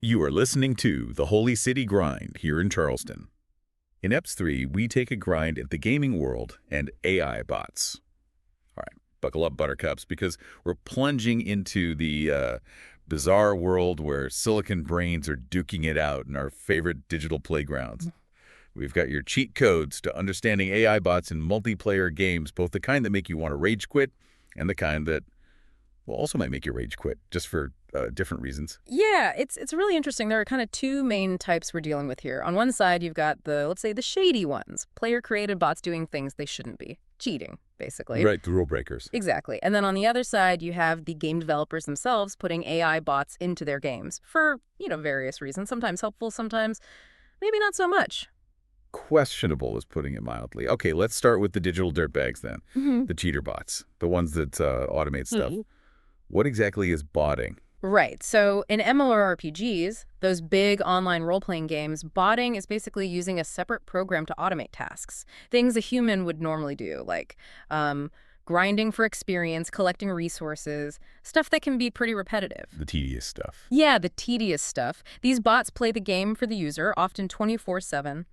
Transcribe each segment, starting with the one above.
You are listening to The Holy City Grind here in Charleston. In EPS 3, we take a grind at the gaming world and AI bots. All right, buckle up, buttercups, because we're plunging into the bizarre world where silicon brains are duking it out in our favorite digital playgrounds. We've got your cheat codes to understanding AI bots in multiplayer games, both the kind that make you want to rage quit and the kind that will also might make you rage quit, just for different reasons. Yeah, it's really interesting. There are kind of two main types we're dealing with here. On one side, you've got let's say, the shady ones. Player-created bots doing things they shouldn't be. Cheating, basically. Right, the rule breakers. Exactly. And then on the other side, you have the game developers themselves putting AI bots into their games for, various reasons. Sometimes helpful, sometimes maybe not so much. Questionable is putting it mildly. Okay, let's start with the digital dirtbags then. hmm The cheater bots, the ones that automate stuff. What exactly is botting? Right. So in MMORPGs, those big online role-playing games, botting is basically using a separate program to automate tasks. Things a human would normally do, like grinding for experience, collecting resources, stuff that can be pretty repetitive. The tedious stuff. Yeah, the tedious stuff. These bots play the game for the user, often 24/7,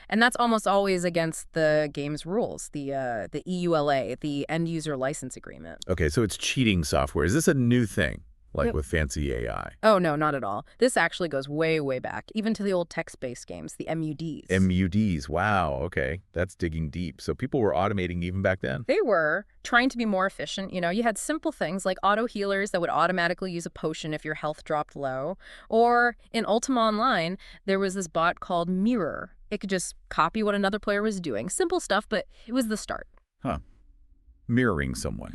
and that's almost always against the game's rules, the EULA, the End User License Agreement. Okay, so it's cheating software. Is this a new thing, like Yep. with fancy AI? Oh, no, not at all. This actually goes way, way back, even to the old text-based games, the MUDs. MUDs, wow, okay. That's digging deep. So people were automating even back then? They were trying to be more efficient. You had simple things like auto healers that would automatically use a potion if your health dropped low. Or in Ultima Online, there was this bot called Mirror. It could just copy what another player was doing. Simple stuff, but it was the start. Huh. Mirroring someone.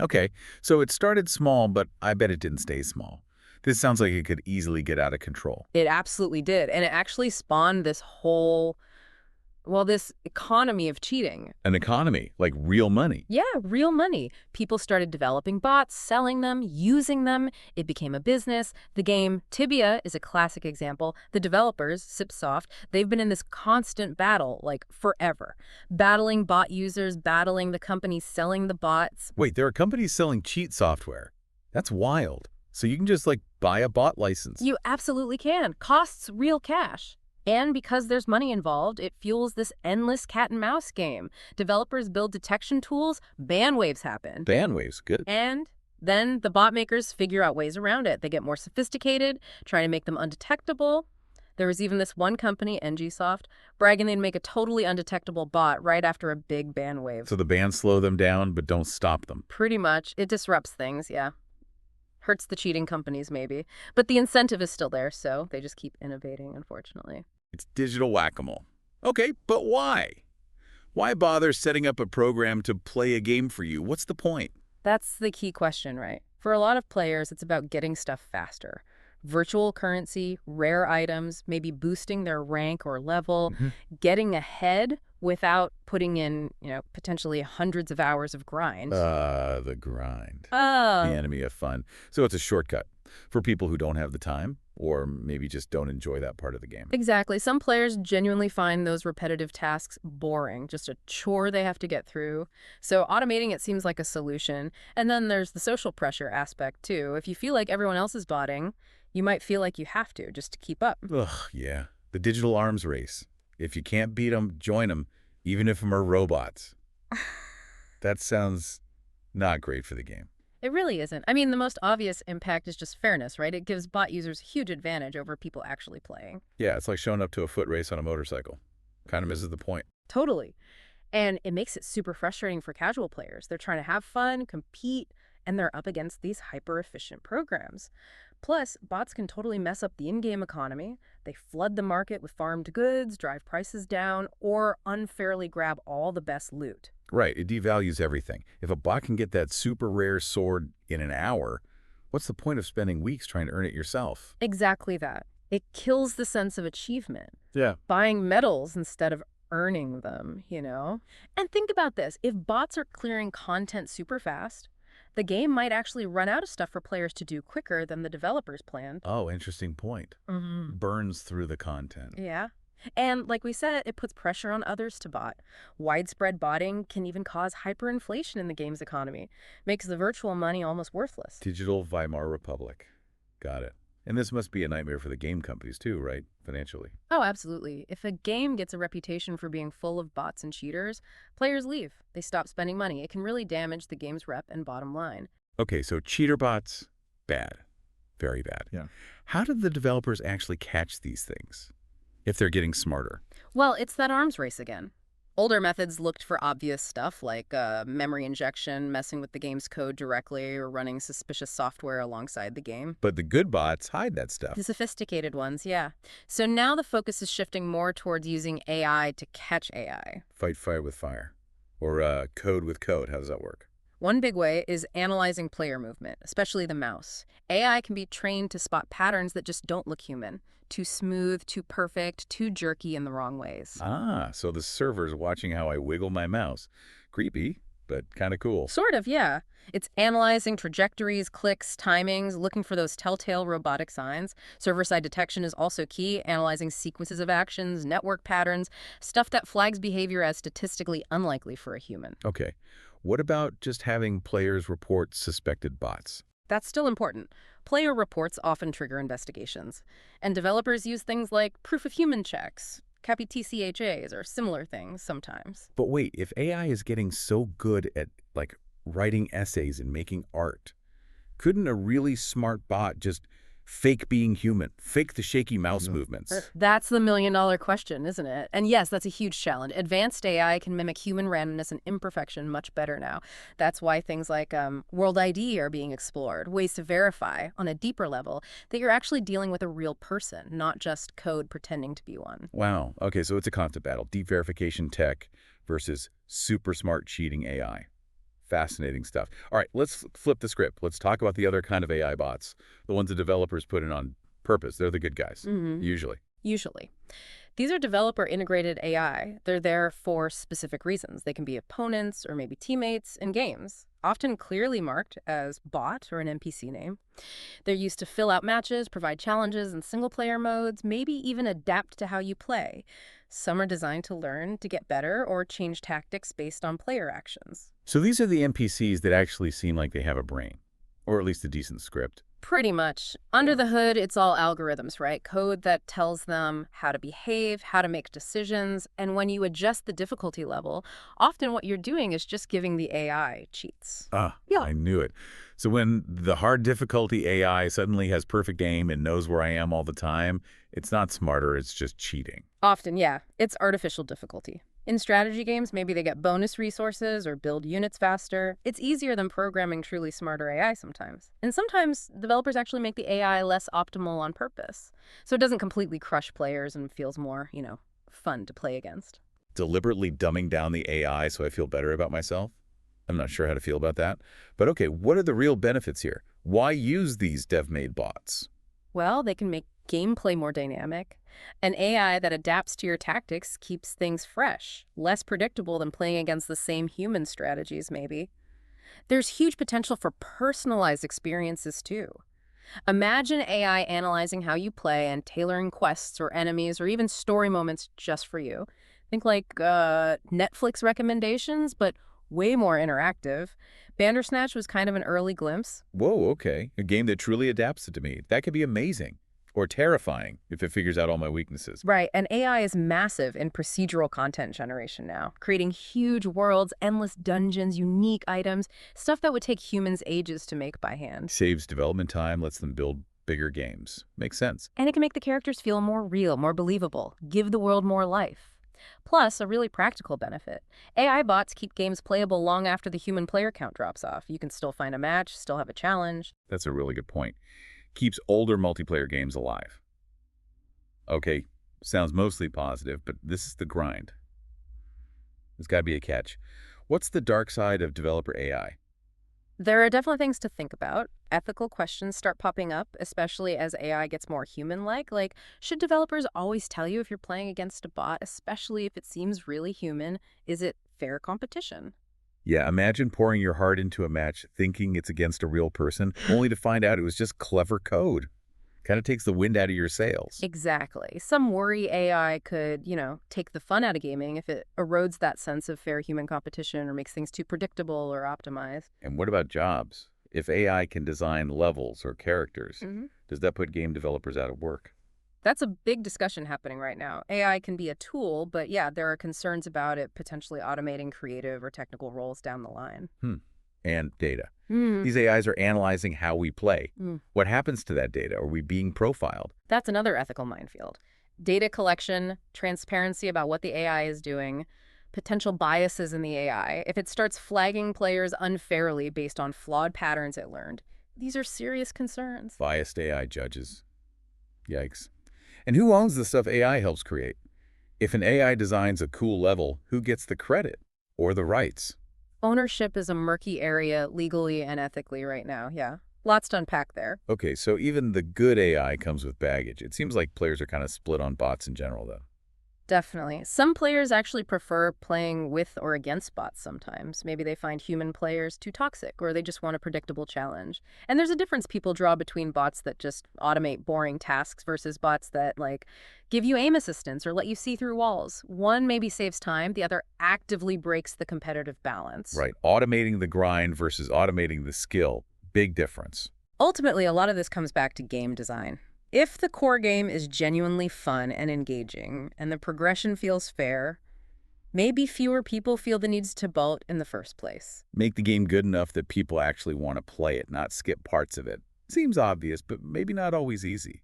Okay, so it started small, but I bet it didn't stay small. This sounds like it could easily get out of control. It absolutely did. And it actually spawned this economy of cheating. An economy, like real money. Yeah, real money. People started developing bots, selling them, using them. It became a business. The game Tibia is a classic example. The developers, Cipsoft, they've been in this constant battle, like forever. Battling bot users, battling the companies selling the bots. Wait, there are companies selling cheat software. That's wild. So you can just buy a bot license. You absolutely can. Costs real cash. And because there's money involved, it fuels this endless cat and mouse game. Developers build detection tools, ban waves happen. Ban waves, good. And then the bot makers figure out ways around it. They get more sophisticated, trying to make them undetectable. There was even this one company, NGSoft, bragging they'd make a totally undetectable bot right after a big ban wave. So the bans slow them down, but don't stop them. Pretty much. It disrupts things, yeah. Hurts the cheating companies, maybe. But the incentive is still there, so they just keep innovating, unfortunately. It's digital whack-a-mole. Okay, but why? Why bother setting up a program to play a game for you? What's the point? That's the key question, right? For a lot of players, it's about getting stuff faster. Virtual currency, rare items, maybe boosting their rank or level, Mhm. getting ahead without putting in, potentially hundreds of hours of grind. The grind. Oh, The enemy of fun. So it's a shortcut for people who don't have the time or maybe just don't enjoy that part of the game. exactly. Some players genuinely find those repetitive tasks boring, just a chore they have to get through. So automating it seems like a solution. And then there's the social pressure aspect, too. If you feel like everyone else is botting, you might feel like you have to just to keep up. Ugh, yeah. The digital arms race. If you can't beat them, join them, even if them are robots. That sounds not great for the game. It really isn't. I mean, the most obvious impact is just fairness, right? It gives bot users a huge advantage over people actually playing. Yeah, it's like showing up to a foot race on a motorcycle. Kind of misses the point. Totally. And it makes it super frustrating for casual players. They're trying to have fun, compete, and they're up against these hyper-efficient programs. Plus, bots can totally mess up the in-game economy. They flood the market with farmed goods, drive prices down, or unfairly grab all the best loot. Right, it devalues everything. If a bot can get that super rare sword in an hour, what's the point of spending weeks trying to earn it yourself? Exactly that. It kills the sense of achievement. Yeah. Buying medals instead of earning them. And think about this. If bots are clearing content super fast, the game might actually run out of stuff for players to do quicker than the developers planned. Oh, interesting point. Burns through the content. Yeah. And like we said, it puts pressure on others to bot. Widespread botting can even cause hyperinflation in the game's economy, makes the virtual money almost worthless. Digital Weimar Republic. Got it. And this must be a nightmare for the game companies too, right? Financially. Oh, absolutely. If a game gets a reputation for being full of bots and cheaters, players leave. They stop spending money. It can really damage the game's rep and bottom line. Okay, so cheater bots, bad. Very bad. Yeah. How do the developers actually catch these things if they're getting smarter? Well, it's that arms race again. Older methods looked for obvious stuff like memory injection, messing with the game's code directly, or running suspicious software alongside the game. But the good bots hide that stuff. The sophisticated ones, yeah. So now the focus is shifting more towards using AI to catch AI. Fight fire with fire. Or code with code. How does that work? One big way is analyzing player movement, especially the mouse. AI can be trained to spot patterns that just don't look human. Too smooth, too perfect, too jerky in the wrong ways. Ah, so the server's watching how I wiggle my mouse. Creepy, but kind of cool. Sort of, yeah. It's analyzing trajectories, clicks, timings, looking for those telltale robotic signs. Server-side detection is also key, analyzing sequences of actions, network patterns, stuff that flags behavior as statistically unlikely for a human. Okay, what about just having players report suspected bots? That's still important. Player reports often trigger investigations. And developers use things like proof-of-human checks, CAPI-TCHAs, or similar things sometimes. But wait, if AI is getting so good at, like, writing essays and making art, couldn't a really smart bot just fake being human, fake the shaky mouse movements? That's the million-dollar question, isn't it? And yes, that's a huge challenge. Advanced AI can mimic human randomness and imperfection much better now. That's why things like World ID are being explored, ways to verify on a deeper level that you're actually dealing with a real person, not just code pretending to be one. Wow. Okay, so it's a constant battle. Deep verification tech versus super smart cheating AI. Fascinating stuff. All right, let's flip the script. Let's talk about the other kind of AI bots, the ones the developers put in on purpose. They're the good guys, usually. Usually. These are developer-integrated AI. They're there for specific reasons. They can be opponents or maybe teammates in games, often clearly marked as bot or an NPC name. They're used to fill out matches, provide challenges in single-player modes, maybe even adapt to how you play. Some are designed to learn, to get better, or change tactics based on player actions. So these are the NPCs that actually seem like they have a brain, or at least a decent script. Pretty much. Under the hood, it's all algorithms, right? Code that tells them how to behave, how to make decisions, and when you adjust the difficulty level, often what you're doing is just giving the AI cheats. Yeah. I knew it. So when the hard difficulty AI suddenly has perfect aim and knows where I am all the time, it's not smarter, it's just cheating. Often, yeah, it's artificial difficulty. In strategy games, maybe they get bonus resources or build units faster. It's easier than programming truly smarter AI sometimes. And sometimes developers actually make the AI less optimal on purpose. So it doesn't completely crush players and feels more, fun to play against. Deliberately dumbing down the AI so I feel better about myself? I'm not sure how to feel about that. But okay, what are the real benefits here? Why use these dev-made bots? Well, they can make gameplay more dynamic. An AI that adapts to your tactics keeps things fresh, less predictable than playing against the same human strategies, maybe. There's huge potential for personalized experiences, too. Imagine AI analyzing how you play and tailoring quests or enemies or even story moments just for you. Think like Netflix recommendations, but way more interactive. Bandersnatch was kind of an early glimpse. Whoa, okay. A game that truly adapts it to me. That could be amazing. Or terrifying if it figures out all my weaknesses. Right, and AI is massive in procedural content generation now, creating huge worlds, endless dungeons, unique items, stuff that would take humans ages to make by hand. Saves development time, lets them build bigger games. Makes sense. And it can make the characters feel more real, more believable, give the world more life. Plus, a really practical benefit. AI bots keep games playable long after the human player count drops off. You can still find a match, still have a challenge. That's a really good point. Keeps older multiplayer games alive. Okay, sounds mostly positive, but this is the grind. There's got to be a catch. What's the dark side of developer AI? There are definitely things to think about. Ethical questions start popping up, especially as AI gets more human-like. Like, should developers always tell you if you're playing against a bot, especially if it seems really human? Is it fair competition? Yeah, imagine pouring your heart into a match thinking it's against a real person, only to find out it was just clever code. Kind of takes the wind out of your sails. Exactly. Some worry AI could, take the fun out of gaming if it erodes that sense of fair human competition or makes things too predictable or optimized. And what about jobs? If AI can design levels or characters, Hmm. does that put game developers out of work? That's a big discussion happening right now. AI can be a tool, but yeah, there are concerns about it potentially automating creative or technical roles down the line. Hmm. And data. Hmm. These AIs are analyzing how we play. Mm. What happens to that data? Are we being profiled? That's another ethical minefield. Data collection, transparency about what the AI is doing, potential biases in the AI. If it starts flagging players unfairly based on flawed patterns it learned, these are serious concerns. Biased AI judges. Yikes. And who owns the stuff AI helps create? If an AI designs a cool level, who gets the credit or the rights? Ownership is a murky area legally and ethically right now, yeah. Lots to unpack there. Okay, so even the good AI comes with baggage. It seems like players are kind of split on bots in general, though. Definitely. Some players actually prefer playing with or against bots sometimes. Maybe they find human players too toxic, or they just want a predictable challenge. And there's a difference people draw between bots that just automate boring tasks versus bots that, like, give you aim assistance or let you see through walls. One maybe saves time, the other actively breaks the competitive balance. Right, automating the grind versus automating the skill. Big difference. Ultimately, a lot of this comes back to game design. If the core game is genuinely fun and engaging, and the progression feels fair, maybe fewer people feel the needs to bolt in the first place. Make the game good enough that people actually want to play it, not skip parts of it. Seems obvious, but maybe not always easy.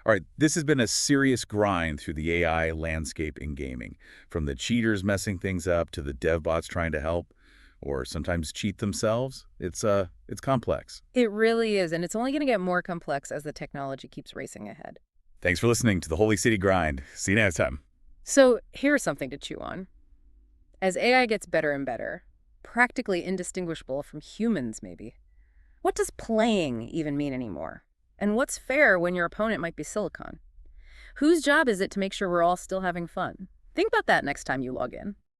All right, this has been a serious grind through the AI landscape in gaming, from the cheaters messing things up to the dev bots trying to help, or sometimes cheat themselves. It's complex. It really is, and it's only going to get more complex as the technology keeps racing ahead. Thanks for listening to the Holy City Grind. See you next time. So here's something to chew on. As AI gets better and better, practically indistinguishable from humans maybe, what does playing even mean anymore? And what's fair when your opponent might be Silicon? Whose job is it to make sure we're all still having fun? Think about that next time you log in.